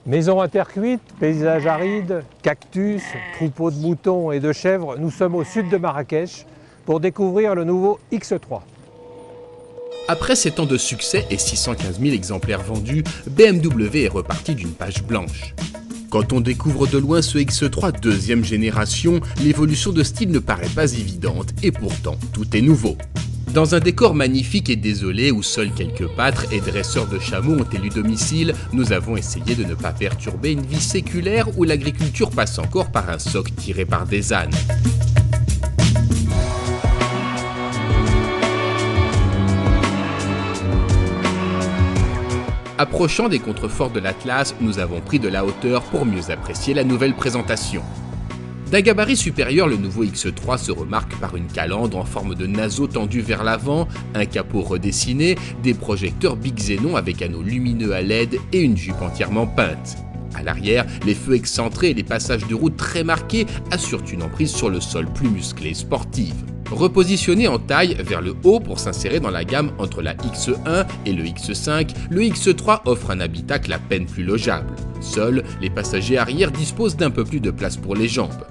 Maison à terre cuite, paysage aride, cactus, troupeaux de moutons et de chèvres, nous sommes au sud de Marrakech pour découvrir le nouveau X3. Après 7 ans de succès et 615 000 exemplaires vendus, BMW est reparti d'une page blanche. Quand on découvre de loin ce X3 deuxième génération, l'évolution de style ne paraît pas évidente et pourtant tout est nouveau. Dans un décor magnifique et désolé où seuls quelques pâtres et dresseurs de chameaux ont élu domicile, nous avons essayé de ne pas perturber une vie séculaire où l'agriculture passe encore par un soc tiré par des ânes. Approchant des contreforts de l'Atlas, nous avons pris de la hauteur pour mieux apprécier la nouvelle présentation. D'un gabarit supérieur, le nouveau X3 se remarque par une calandre en forme de naseau tendu vers l'avant, un capot redessiné, des projecteurs Big Xenon avec anneaux lumineux à LED et une jupe entièrement peinte. À l'arrière, les feux excentrés et les passages de route très marqués assurent une emprise sur le sol plus musclée et sportive. Repositionné en taille vers le haut pour s'insérer dans la gamme entre la X1 et le X5, le X3 offre un habitacle à peine plus logeable. Seuls, les passagers arrière disposent d'un peu plus de place pour les jambes.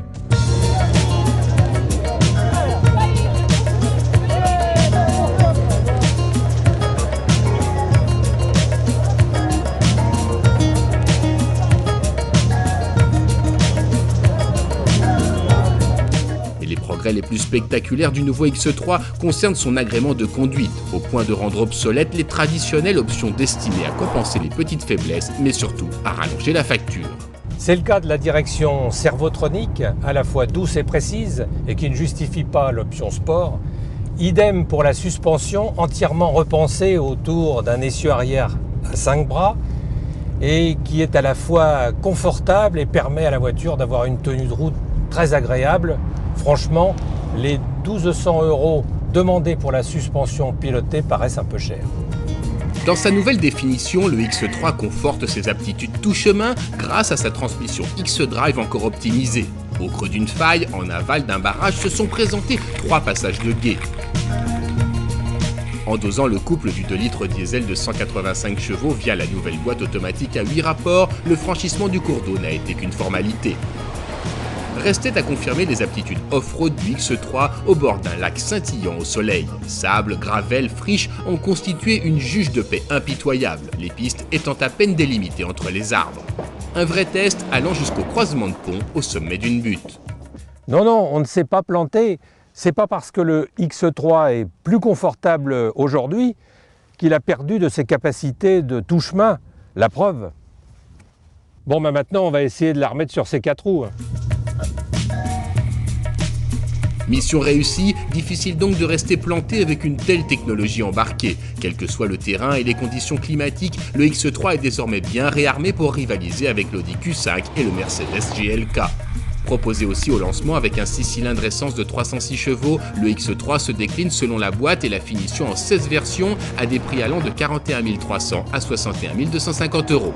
Les plus spectaculaires du nouveau X3 concernent son agrément de conduite, au point de rendre obsolètes les traditionnelles options destinées à compenser les petites faiblesses, mais surtout à rallonger la facture. C'est le cas de la direction servotronique, à la fois douce et précise, et qui ne justifie pas l'option sport. Idem pour la suspension, entièrement repensée autour d'un essieu arrière à 5 bras, et qui est à la fois confortable et permet à la voiture d'avoir une tenue de route très agréable. Franchement, les 1200 € demandés pour la suspension pilotée paraissent un peu chers. Dans sa nouvelle définition, le X3 conforte ses aptitudes tout chemin grâce à sa transmission X-Drive encore optimisée. Au creux d'une faille, en aval d'un barrage, se sont présentés 3 passages de gué. En dosant le couple du 2 litres diesel de 185 chevaux via la nouvelle boîte automatique à 8 rapports, le franchissement du cours d'eau n'a été qu'une formalité. Restait à confirmer les aptitudes off-road du X3 au bord d'un lac scintillant au soleil. Sable, gravel, friche ont constitué une juge de paix impitoyable, les pistes étant à peine délimitées entre les arbres. Un vrai test allant jusqu'au croisement de pont au sommet d'une butte. Non, on ne s'est pas planté. C'est pas parce que le X3 est plus confortable aujourd'hui qu'il a perdu de ses capacités de tout-chemin. La preuve. Bon, maintenant, on va essayer de la remettre sur ses 4 roues. Mission réussie, difficile donc de rester planté avec une telle technologie embarquée. Quel que soit le terrain et les conditions climatiques, le X3 est désormais bien réarmé pour rivaliser avec l'Audi Q5 et le Mercedes GLK. Proposé aussi au lancement avec un 6 cylindres essence de 306 chevaux, le X3 se décline selon la boîte et la finition en 16 versions à des prix allant de 41 300 à 61 250 €.